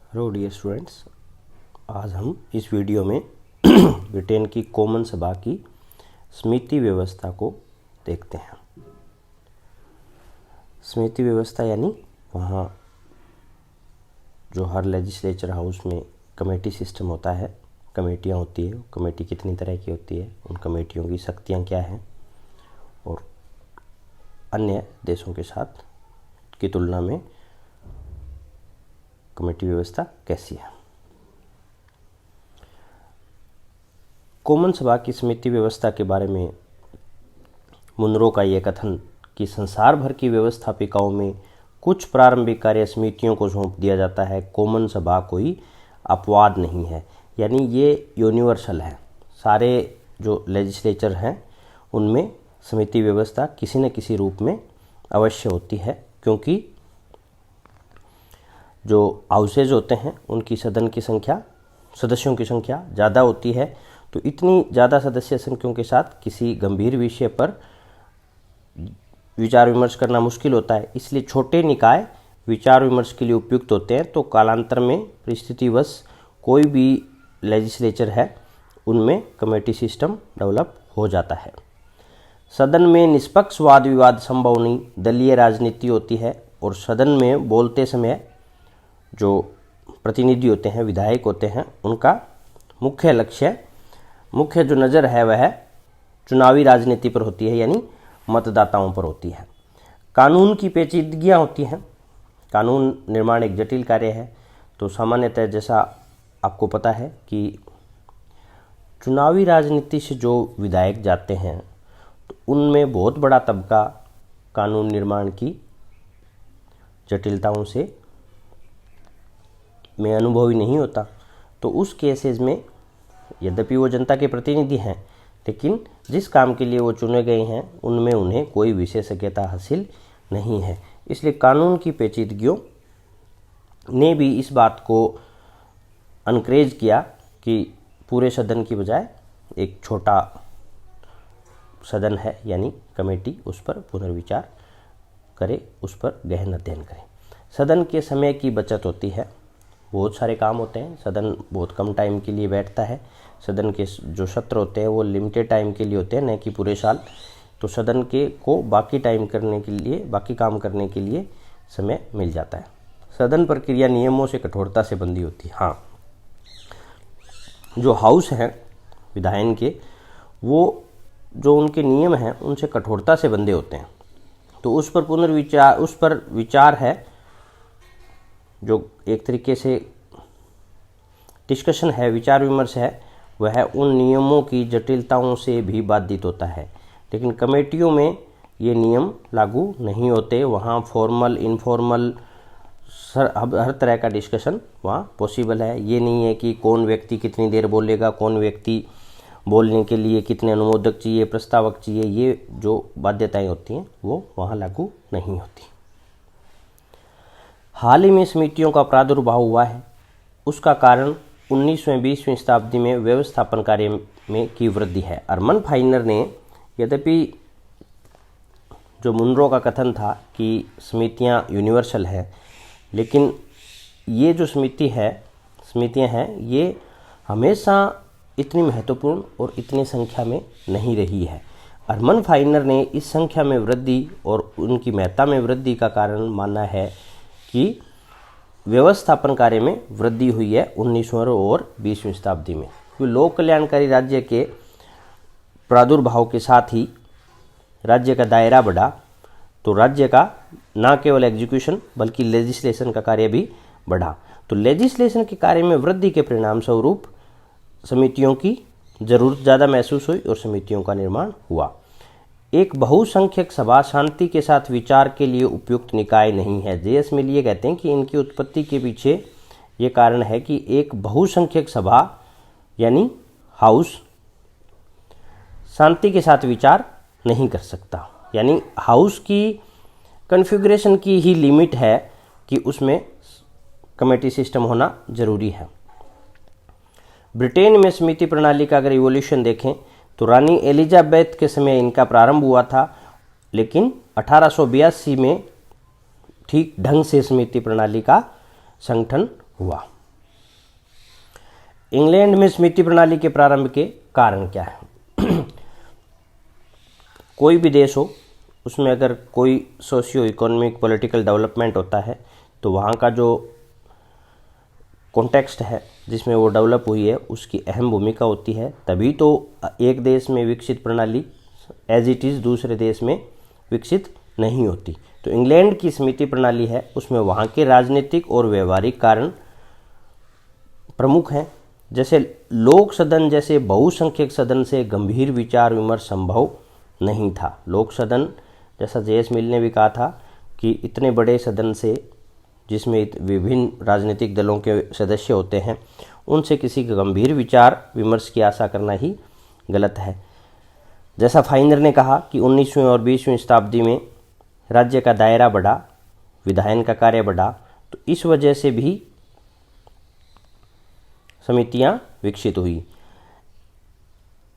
Hello dear students, आज हम इस वीडियो में ब्रिटेन की कॉमन सभा की समिति व्यवस्था को देखते हैं। समिति व्यवस्था यानी वहाँ जो हर लेजिस्लेचर हाउस में कमेटी सिस्टम होता है, कमेटियाँ होती है। कमेटी कितनी तरह की होती है, उन कमेटियों की शक्तियाँ क्या हैं और अन्य देशों के साथ की तुलना में कमेटी व्यवस्था कैसी है। कॉमन सभा की समिति व्यवस्था के बारे में मुनरो का यह कथन कि संसार भर की व्यवस्थापिकाओं में कुछ प्रारंभिक कार्य समितियों को सौंप दिया जाता है, कॉमन सभा कोई अपवाद नहीं है, यानी ये यूनिवर्सल है। सारे जो लेजिस्लेचर हैं उनमें समिति व्यवस्था किसी न किसी रूप में अवश्य होती है, क्योंकि जो हाउसेज होते हैं उनकी सदन की संख्या, सदस्यों की संख्या ज़्यादा होती है। तो इतनी ज़्यादा सदस्य संख्याओं के साथ किसी गंभीर विषय पर विचार विमर्श करना मुश्किल होता है, इसलिए छोटे निकाय विचार विमर्श के लिए उपयुक्त होते हैं। तो कालांतर में परिस्थितिवश कोई भी लेजिस्लेचर है उनमें कमेटी सिस्टम डेवलप हो जाता है। सदन में निष्पक्ष वाद विवाद संभव नहीं, दलीय राजनीति होती है और सदन में बोलते समय जो प्रतिनिधि होते हैं, विधायक होते हैं, उनका मुख्य लक्ष्य, मुख्य जो नज़र है वह चुनावी राजनीति पर होती है, यानी मतदाताओं पर होती है। कानून की पेचीदगियाँ होती हैं। कानून निर्माण एक जटिल कार्य है। तो सामान्यतः जैसा आपको पता है कि चुनावी राजनीति से जो विधायक जाते हैं तो उनमें बहुत बड़ा तबका कानून निर्माण की जटिलताओं से में अनुभवी नहीं होता। तो उस केसेस में यद्यपि वो जनता के प्रतिनिधि हैं, लेकिन जिस काम के लिए वो चुने गए हैं उनमें उन्हें कोई विशेषज्ञता हासिल नहीं है। इसलिए कानून की पेचीदगियों ने भी इस बात को अनकरेज किया कि पूरे सदन की बजाय एक छोटा सदन है, यानी कमेटी, उस पर पुनर्विचार करे, उस पर गहन अध्ययन करे। सदन के समय की बचत होती है। बहुत सारे काम होते हैं, सदन बहुत कम टाइम के लिए बैठता है। सदन के जो सत्र होते हैं वो लिमिटेड टाइम के लिए होते हैं, न कि पूरे साल। तो सदन के को बाकी टाइम करने के लिए, बाकी काम करने के लिए समय मिल जाता है। सदन प्रक्रिया नियमों से कठोरता से बंधी होती है। हाँ, जो हाउस हैं विधायन के, वो जो उनके नियम हैं उनसे कठोरता से बंधे होते हैं। तो उस पर पुनर्विचार, उस पर विचार है, जो एक तरीके से डिस्कशन है, विचार विमर्श है, वह उन नियमों की जटिलताओं से भी बाधित होता है। लेकिन कमेटियों में ये नियम लागू नहीं होते। वहाँ फॉर्मल, इनफॉर्मल, हर तरह का डिस्कशन वहाँ पॉसिबल है। ये नहीं है कि कौन व्यक्ति कितनी देर बोलेगा, कौन व्यक्ति बोलने के लिए कितने अनुमोदक चाहिए, प्रस्तावक चाहिए, ये जो बाध्यताएं होती हैं वो वहाँ लागू नहीं होती। हाल ही में समितियों का प्रादुर्भाव हुआ है। उसका कारण 19वीं 20वीं शताब्दी में व्यवस्थापन कार्य में की वृद्धि है। अर्मन फाइनर ने, यद्यपि जो मुनरो का कथन था कि समितियां यूनिवर्सल है, लेकिन ये जो समितियां हैं ये हमेशा इतनी महत्वपूर्ण और इतनी संख्या में नहीं रही है। अर्मन फाइनर ने इस संख्या में वृद्धि और उनकी महत्ता में वृद्धि का कारण माना है कि व्यवस्थापन कार्य में वृद्धि हुई है 19वीं और 20वीं शताब्दी में। लोक कल्याणकारी राज्य के प्रादुर्भाव के साथ ही राज्य का दायरा बढ़ा, तो राज्य का न केवल एग्जीक्यूशन बल्कि लेजिस्लेशन का कार्य भी बढ़ा। तो लेजिस्लेशन के कार्य में वृद्धि के परिणाम स्वरूप समितियों की जरूरत ज़्यादा महसूस हुई और समितियों का निर्माण हुआ। एक बहुसंख्यक सभा शांति के साथ विचार के लिए उपयुक्त निकाय नहीं है। जे.एस. मिल ये कहते हैं कि इनकी उत्पत्ति के पीछे ये कारण है कि एक बहुसंख्यक सभा यानी हाउस शांति के साथ विचार नहीं कर सकता। यानी हाउस की कॉन्फ़िगरेशन की ही लिमिट है कि उसमें कमेटी सिस्टम होना जरूरी है। ब्रिटेन में समिति प्रणाली का अगर इवोल्यूशन देखें तो रानी एलिजाबेथ के समय इनका प्रारंभ हुआ था, लेकिन 1882 में ठीक ढंग से समिति प्रणाली का संगठन हुआ। इंग्लैंड में समिति प्रणाली के प्रारंभ के कारण क्या है? कोई भी देश हो, उसमें अगर कोई सोशियो इकोनॉमिक पॉलिटिकल डेवलपमेंट होता है तो वहाँ का जो कॉन्टेक्स्ट है जिसमें वो डेवलप हुई है उसकी अहम भूमिका होती है। तभी तो एक देश में विकसित प्रणाली एज इट इज़ दूसरे देश में विकसित नहीं होती। तो इंग्लैंड की समिति प्रणाली है, उसमें वहाँ के राजनीतिक और व्यवहारिक कारण प्रमुख हैं। जैसे लोक सदन जैसे बहुसंख्यक सदन से गंभीर विचार विमर्श संभव नहीं था। लोक सदन जैसा जे.एस. मिल ने भी कहा था कि इतने बड़े सदन से, जिसमें विभिन्न राजनीतिक दलों के सदस्य होते हैं, उनसे किसी का गंभीर विचार विमर्श की आशा करना ही गलत है। जैसा फाइनर ने कहा कि 19वीं और 20वीं शताब्दी में राज्य का दायरा बढ़ा, विधायन का कार्य बढ़ा, तो इस वजह से भी समितियां विकसित हुई।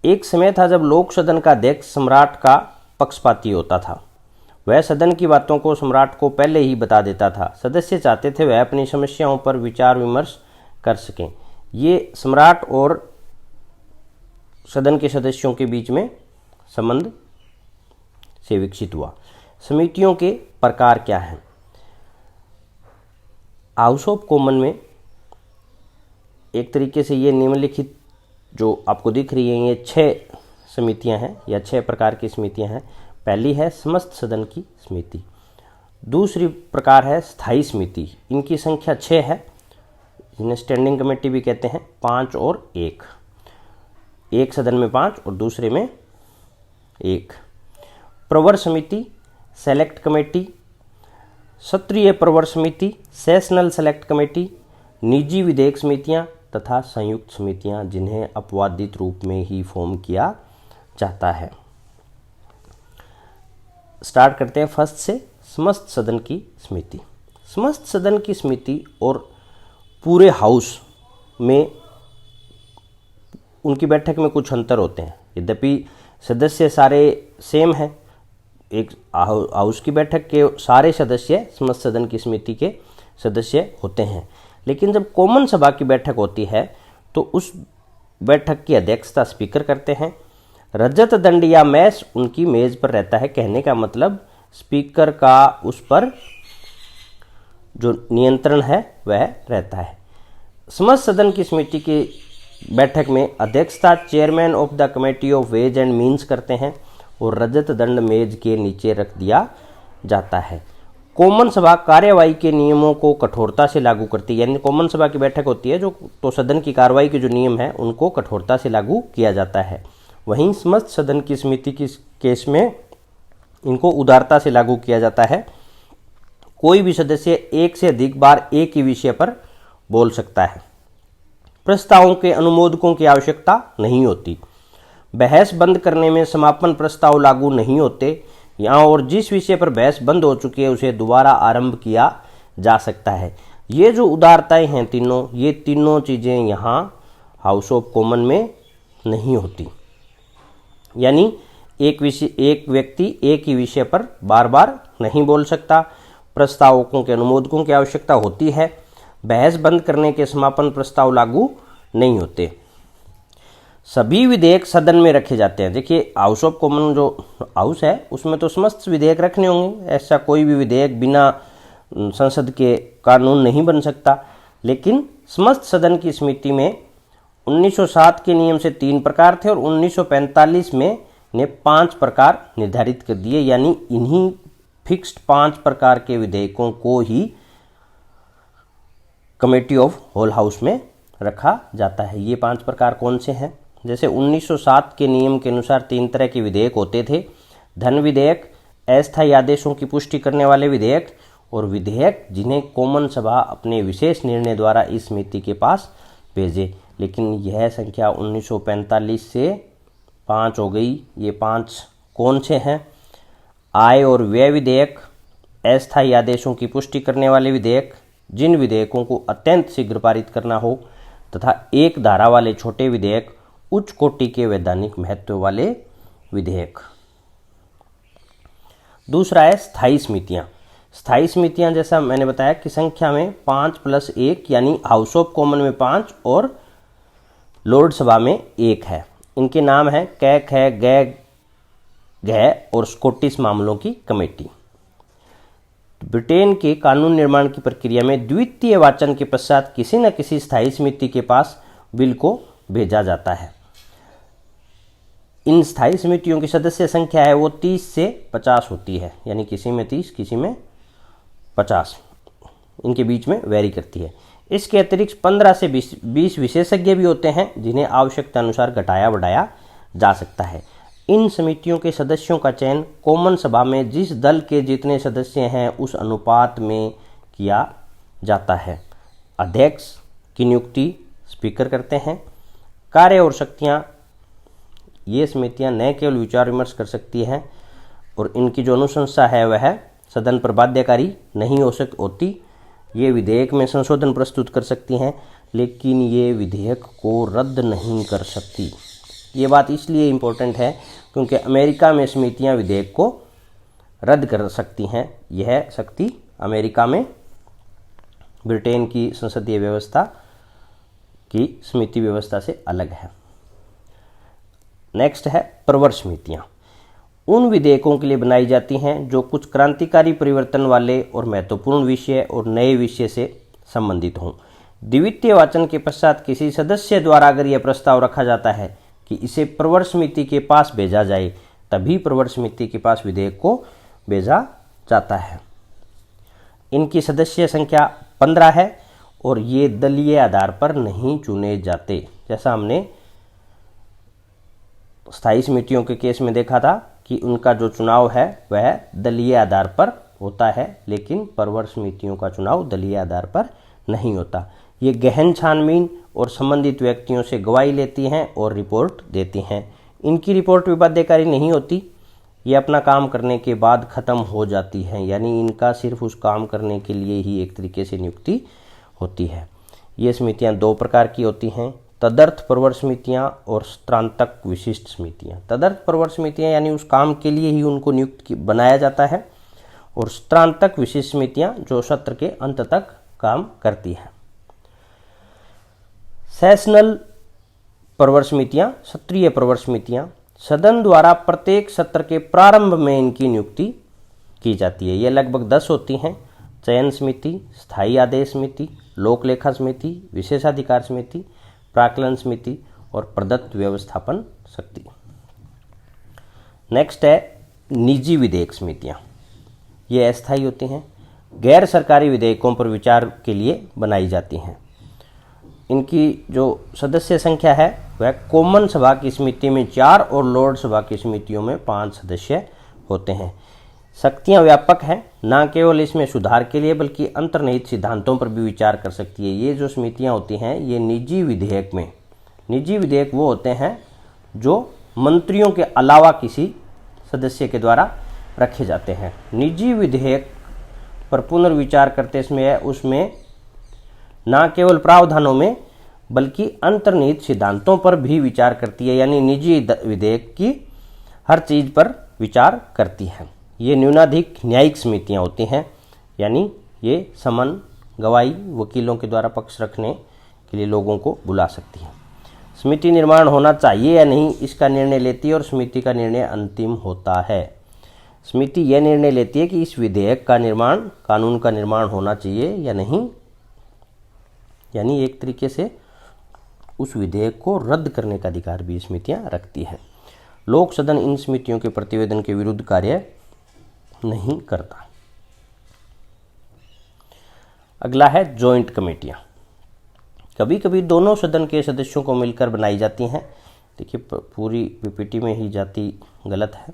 एक समय था जब लोक सदन का अध्यक्ष सम्राट का पक्षपाती होता था। वह सदन की बातों को सम्राट को पहले ही बता देता था। सदस्य चाहते थे वह अपनी समस्याओं पर विचार विमर्श कर सकें। ये सम्राट और सदन के सदस्यों के बीच में संबंध से विकसित हुआ। समितियों के प्रकार क्या हैं? हाउस ऑफ कॉमन में एक तरीके से ये निम्नलिखित जो आपको दिख रही हैं, ये 6 समितियां हैं या 6 प्रकार की समितियां हैं। पहली है समस्त सदन की समिति। दूसरी प्रकार है स्थायी समिति, इनकी संख्या 6 है, इन्हें स्टैंडिंग कमेटी भी कहते हैं। 5 और 1, एक सदन में 5 और दूसरे में 1। प्रवर समिति, सेलेक्ट कमेटी, सत्रीय प्रवर समिति, सेशनल सेलेक्ट कमेटी, निजी विधेयक समितियां तथा संयुक्त समितियां, जिन्हें अपवादित रूप में ही फॉर्म किया जाता है। स्टार्ट करते हैं फर्स्ट से, समस्त सदन की समिति। समस्त सदन की समिति और पूरे हाउस में उनकी बैठक में कुछ अंतर होते हैं। यद्यपि सदस्य सारे सेम हैं, एक हाउस की बैठक के सारे सदस्य समस्त सदन की समिति के सदस्य होते हैं, लेकिन जब कॉमन सभा की बैठक होती है तो उस बैठक की अध्यक्षता स्पीकर करते हैं। रजत दंड या मैस उनकी मेज पर रहता है। कहने का मतलब स्पीकर का उस पर जो नियंत्रण है वह रहता है। समस्त सदन की समिति की बैठक में अध्यक्षता chairman of the committee of ways and means करते हैं और रजत दंड मेज के नीचे रख दिया जाता है। कॉमन सभा कार्यवाही के नियमों को कठोरता से लागू करती है, यानी कॉमन सभा की बैठक होती है जो, तो सदन की कार्रवाई के जो नियम हैं उनको कठोरता से लागू किया जाता है। वहीं समस्त सदन की समिति की केस में इनको उदारता से लागू किया जाता है। कोई भी सदस्य एक से अधिक बार एक ही विषय पर बोल सकता है। प्रस्तावों के अनुमोदकों की आवश्यकता नहीं होती। बहस बंद करने में समापन प्रस्ताव लागू नहीं होते। यहाँ और जिस विषय पर बहस बंद हो चुकी है उसे दोबारा आरंभ किया जा सकता है। ये जो उदारताएं हैं तीनों, ये तीनों चीज़ें यहाँ हाउस ऑफ कॉमन में नहीं होती। यानी एक व्यक्ति एक ही विषय पर बार बार नहीं बोल सकता। प्रस्तावकों के अनुमोदकों की आवश्यकता होती है। बहस बंद करने के समापन प्रस्ताव लागू नहीं होते। सभी विधेयक सदन में रखे जाते हैं। देखिए, हाउस ऑफ कॉमन जो हाउस है उसमें तो समस्त विधेयक रखने होंगे। ऐसा कोई भी विधेयक बिना संसद के कानून नहीं बन सकता। लेकिन समस्त सदन की समिति में 1907 के नियम से 3 प्रकार थे और 1945 में ने 5 प्रकार निर्धारित कर दिए। यानी इन्हीं फिक्स्ड 5 प्रकार के विधेयकों को ही कमेटी ऑफ होल हाउस में रखा जाता है। ये 5 प्रकार कौन से हैं? जैसे 1907 के नियम के अनुसार 3 तरह के विधेयक होते थे। धन विधेयक, अस्थायी आदेशों की पुष्टि करने वाले विधेयक और विधेयक जिन्हें कॉमन सभा अपने विशेष निर्णय द्वारा इस समिति के पास भेजे। लेकिन यह संख्या 1945 से 5 हो गई। ये 5 कौन से हैं? आय और व्यय विधेयक, अस्थायी आदेशों की पुष्टि करने वाले विधेयक, जिन विधेयकों को अत्यंत शीघ्र पारित करना हो, तथा एक धारा वाले छोटे विधेयक, उच्च कोटि के वैधानिक महत्व वाले विधेयक। दूसरा है स्थायी समितियां। स्थायी समितियां जैसा मैंने बताया कि संख्या में 5 + 1 यानी हाउस ऑफ कॉमन में 5 और लॉर्ड सभा में एक है। इनके नाम है कै खे गै घ और स्कॉटिश मामलों की कमेटी। ब्रिटेन के कानून निर्माण की प्रक्रिया में द्वितीय वाचन के पश्चात किसी न किसी स्थायी समिति के पास बिल को भेजा जाता है। इन स्थायी समितियों की सदस्य संख्या है वो 30 से 50 होती है, यानी किसी में 30 किसी में 50, इनके बीच में वेरी करती है। इसके अतिरिक्त 15 से 20 विशेषज्ञ भी होते हैं जिन्हें आवश्यकता अनुसार घटाया बढ़ाया जा सकता है। इन समितियों के सदस्यों का चयन कॉमन सभा में जिस दल के जितने सदस्य हैं उस अनुपात में किया जाता है। अध्यक्ष की नियुक्ति स्पीकर करते हैं। कार्य और शक्तियाँ, ये समितियाँ न केवल विचार विमर्श कर सकती हैं और इनकी जो अनुशंसा है वह सदन पर बाध्यकारी नहीं होती। ये विधेयक में संशोधन प्रस्तुत कर सकती हैं लेकिन ये विधेयक को रद्द नहीं कर सकती। ये बात इसलिए इम्पोर्टेंट है क्योंकि अमेरिका में समितियां विधेयक को रद्द कर सकती हैं। यह शक्ति अमेरिका में ब्रिटेन की संसदीय व्यवस्था की समिति व्यवस्था से अलग है। नेक्स्ट है प्रवर समितियां। उन विधेयकों के लिए बनाई जाती हैं जो कुछ क्रांतिकारी परिवर्तन वाले और महत्वपूर्ण विषय और नए विषय से संबंधित हों। द्वितीय वाचन के पश्चात किसी सदस्य द्वारा अगर यह प्रस्ताव रखा जाता है कि इसे प्रवर समिति के पास भेजा जाए, तभी प्रवर समिति के पास विधेयक को भेजा जाता है। इनकी सदस्य संख्या 15 है और ये दलीय आधार पर नहीं चुने जाते। जैसा हमने स्थायी समितियों के केस में देखा था कि उनका जो चुनाव है वह दलीय आधार पर होता है, लेकिन प्रवर समितियों का चुनाव दलीय आधार पर नहीं होता। ये गहन छानबीन और संबंधित व्यक्तियों से गवाही लेती हैं और रिपोर्ट देती हैं। इनकी रिपोर्ट भी बाध्यकारी नहीं होती, ये अपना काम करने के बाद ख़त्म हो जाती हैं, यानी इनका सिर्फ उस काम करने के लिए ही एक तरीके से नियुक्ति होती है। ये समितियां 2 प्रकार की होती हैं, तदर्थ प्रवर समितियां और सत्रांतक विशिष्ट समितियां। तदर्थ प्रवर समितियां यानी उस काम के लिए ही उनको नियुक्त बनाया जाता है, और सत्रांतक विशिष्ट समितियां जो सत्र के अंत तक काम करती हैं। सेशनल प्रवर समितियां, सत्रीय प्रवर समितियां, सदन द्वारा प्रत्येक सत्र के प्रारंभ में इनकी नियुक्ति की जाती है। ये लगभग 10 होती हैं। चयन समिति, स्थायी आदेश समिति, लोक लेखा समिति, विशेषाधिकार समिति, प्राक्कलन समिति और प्रदत्त व्यवस्थापन शक्ति। नेक्स्ट है निजी विधेयक समितियां। ये अस्थायी होती हैं, गैर सरकारी विधेयकों पर विचार के लिए बनाई जाती हैं। इनकी जो सदस्य संख्या है वह कॉमन सभा की समिति में 4 और लॉर्ड सभा की समितियों में 5 सदस्य होते हैं। शक्तियां व्यापक हैं, न केवल इसमें सुधार के लिए बल्कि अंतर्निहित सिद्धांतों पर भी विचार कर सकती है। ये जो समितियां होती हैं ये निजी विधेयक में, निजी विधेयक वो होते हैं जो मंत्रियों के अलावा किसी सदस्य के द्वारा रखे जाते हैं। निजी विधेयक पर पुनर्विचार करते समय उसमें न केवल प्रावधानों में बल्कि अंतर्निहित सिद्धांतों पर भी विचार करती है, यानी निजी विधेयक की हर चीज़ पर विचार करती है। ये न्यूनाधिक न्यायिक समितियां होती हैं, यानी ये समन, गवाही, वकीलों के द्वारा पक्ष रखने के लिए लोगों को बुला सकती हैं। समिति निर्माण होना चाहिए या नहीं इसका निर्णय लेती है और समिति का निर्णय अंतिम होता है। समिति यह निर्णय लेती है कि इस विधेयक का निर्माण, कानून का निर्माण होना चाहिए या नहीं, यानी एक तरीके से उस विधेयक को रद्द करने का अधिकार भी समितियां रखती हैं। लोक सदन इन समितियों के प्रतिवेदन के विरुद्ध कार्य नहीं करता। अगला है जॉइंट कमेटियां। कभी कभी दोनों सदन के सदस्यों को मिलकर बनाई जाती हैं। देखिए पूरी पीपीटी में ही जाति गलत है।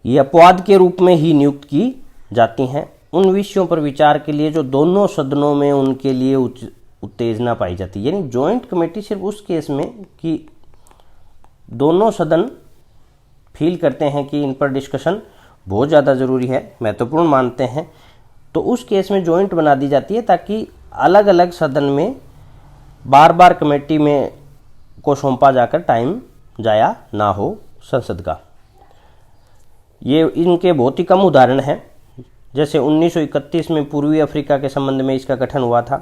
ये अपवाद के रूप में ही नियुक्त की जाती हैं उन विषयों पर विचार के लिए जो दोनों सदनों में उनके लिए उत्तेजना पाई जाती है। यानी जॉइंट कमेटी सिर्फ उस केस में कि दोनों सदन फील करते हैं कि इन पर डिस्कशन बहुत ज़्यादा ज़रूरी है, महत्वपूर्ण मानते हैं, तो उस केस में जॉइंट बना दी जाती है ताकि अलग अलग सदन में बार बार कमेटी में को सौंपा जाकर टाइम जाया ना हो संसद का। ये इनके बहुत ही कम उदाहरण हैं। जैसे 1931 में पूर्वी अफ्रीका के संबंध में इसका गठन हुआ था।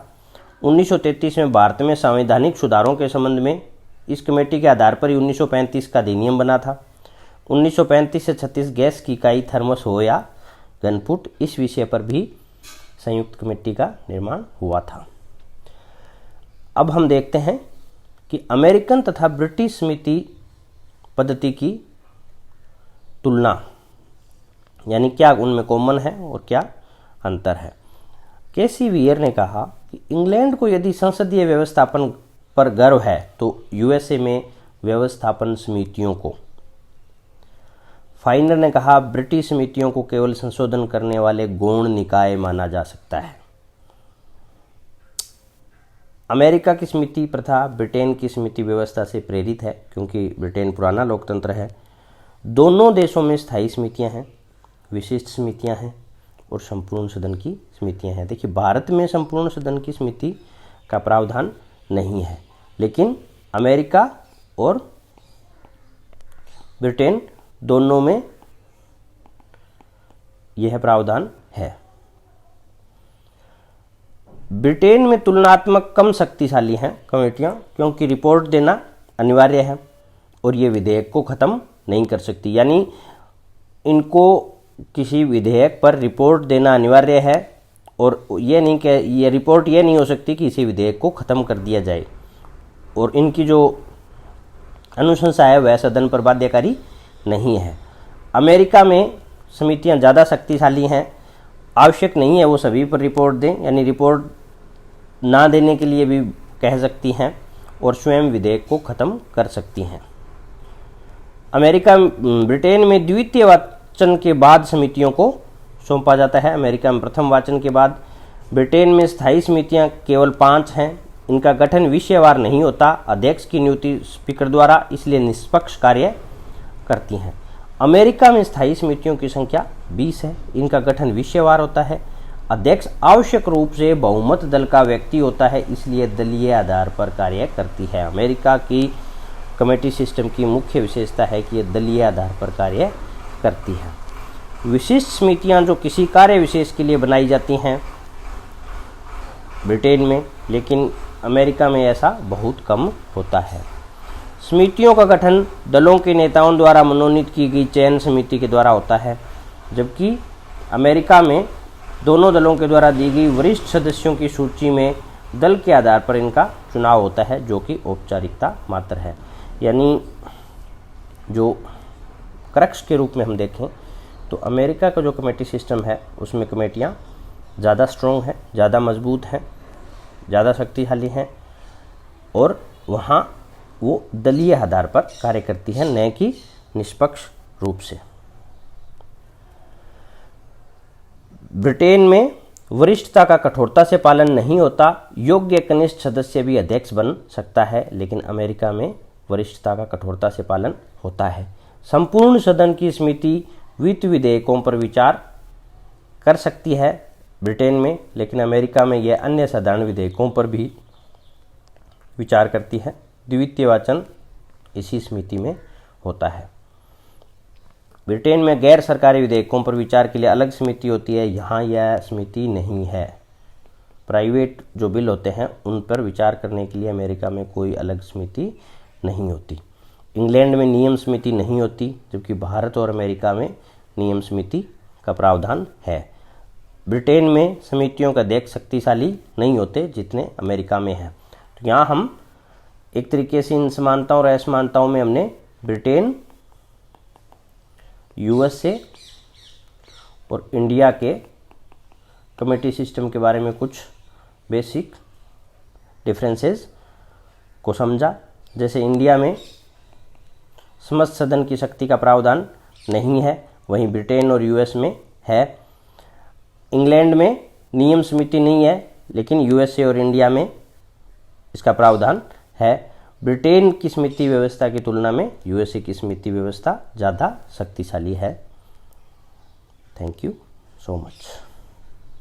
1933 में भारत में संवैधानिक सुधारों के संबंध में इस कमेटी के आधार पर ही 1935 का अधिनियम बना था। 1935 से 36 गैस की इकाई थर्मस हो या घनफुट, इस विषय पर भी संयुक्त कमेटी का निर्माण हुआ था। अब हम देखते हैं कि अमेरिकन तथा ब्रिटिश समिति पद्धति की तुलना, यानी क्या उनमें कॉमन है और क्या अंतर है। केसी वियर ने कहा कि इंग्लैंड को यदि संसदीय व्यवस्थापन पर गर्व है तो यूएसए में व्यवस्थापन समितियों को। फाइनर ने कहा ब्रिटिश समितियों को केवल संशोधन करने वाले गौण निकाय माना जा सकता है। अमेरिका की समिति प्रथा ब्रिटेन की समिति व्यवस्था से प्रेरित है, क्योंकि ब्रिटेन पुराना लोकतंत्र है। दोनों देशों में स्थायी समितियां हैं, विशिष्ट समितियां हैं और संपूर्ण सदन की समितियां हैं। देखिए, भारत में संपूर्ण सदन की समिति का प्रावधान नहीं है, लेकिन अमेरिका और ब्रिटेन दोनों में यह प्रावधान है। ब्रिटेन में तुलनात्मक कम शक्तिशाली हैं कमेटियां, क्योंकि रिपोर्ट देना अनिवार्य है और ये विधेयक को ख़त्म नहीं कर सकती, यानी इनको किसी विधेयक पर रिपोर्ट देना अनिवार्य है और ये नहीं कि ये रिपोर्ट ये नहीं हो सकती कि इसी विधेयक को ख़त्म कर दिया जाए, और इनकी जो अनुशंसा है वह सदन पर बाध्यकारी नहीं है। अमेरिका में समितियां ज़्यादा शक्तिशाली हैं, आवश्यक नहीं है वो सभी पर रिपोर्ट दें, यानी रिपोर्ट ना देने के लिए भी कह सकती हैं और स्वयं विधेयक को ख़त्म कर सकती हैं। ब्रिटेन में द्वितीय वाचन के बाद समितियों को सौंपा जाता है। अमेरिका में प्रथम वाचन के बाद। ब्रिटेन में स्थायी समितियां केवल 5 हैं। इनका गठन विषयवार नहीं होता, अध्यक्ष की नियुक्ति स्पीकर द्वारा, इसलिए निष्पक्ष कार्य करती हैं। अमेरिका में स्थायी समितियों की संख्या 20 है। इनका गठन विषयवार होता है। अध्यक्ष आवश्यक रूप से बहुमत दल का व्यक्ति होता है, इसलिए दलीय आधार पर कार्य करती है। अमेरिका की कमेटी सिस्टम की मुख्य विशेषता है कि यह दलीय आधार पर कार्य करती है। विशिष्ट समितियां जो किसी कार्य विशेष के लिए बनाई जाती हैं ब्रिटेन में, लेकिन अमेरिका में ऐसा बहुत कम होता है। समितियों का गठन दलों के नेताओं द्वारा मनोनीत की गई चयन समिति के द्वारा होता है, जबकि अमेरिका में दोनों दलों के द्वारा दी गई वरिष्ठ सदस्यों की सूची में दल के आधार पर इनका चुनाव होता है, जो कि औपचारिकता मात्र है। यानी जो क्रक्स के रूप में हम देखें तो अमेरिका का जो कमेटी सिस्टम है उसमें कमेटियां ज़्यादा स्ट्रॉन्ग हैं, ज़्यादा मजबूत हैं, ज़्यादा शक्तिशाली हैं और वहाँ वो दलीय आधार पर कार्य करती है, न कि निष्पक्ष रूप से। ब्रिटेन में वरिष्ठता का कठोरता से पालन नहीं होता। योग्य कनिष्ठ सदस्य भी अध्यक्ष बन सकता है, लेकिन अमेरिका में वरिष्ठता का कठोरता से पालन होता है। संपूर्ण सदन की समिति वित्त विधेयकों पर विचार कर सकती है ब्रिटेन में, लेकिन अमेरिका में यह अन्य साधारण विधेयकों पर भी विचार करती है। द्वितीय वाचन इसी समिति में होता है। ब्रिटेन में गैर सरकारी विधेयकों पर विचार के लिए अलग समिति होती है, यहाँ यह समिति नहीं है। प्राइवेट जो बिल होते हैं उन पर विचार करने के लिए अमेरिका में कोई अलग समिति नहीं होती। इंग्लैंड में नियम समिति नहीं होती, जबकि भारत और अमेरिका में नियम समिति का प्रावधान है। ब्रिटेन में समितियों का अध्यक्ष शक्तिशाली नहीं होते जितने अमेरिका में हैं। तो यहाँ हम एक तरीके से इन समानताओं और असमानताओं में हमने ब्रिटेन, यूएसए और इंडिया के कमेटी सिस्टम के बारे में कुछ बेसिक डिफरेंसेस को समझा। जैसे इंडिया में समस्त सदन की शक्ति का प्रावधान नहीं है, वहीं ब्रिटेन और यूएस में है। इंग्लैंड में नियम समिति नहीं है, लेकिन यूएसए और इंडिया में इसका प्रावधान है। ब्रिटेन की समिति व्यवस्था की तुलना में यूएसए की समिति व्यवस्था ज़्यादा शक्तिशाली है। Thank you so much.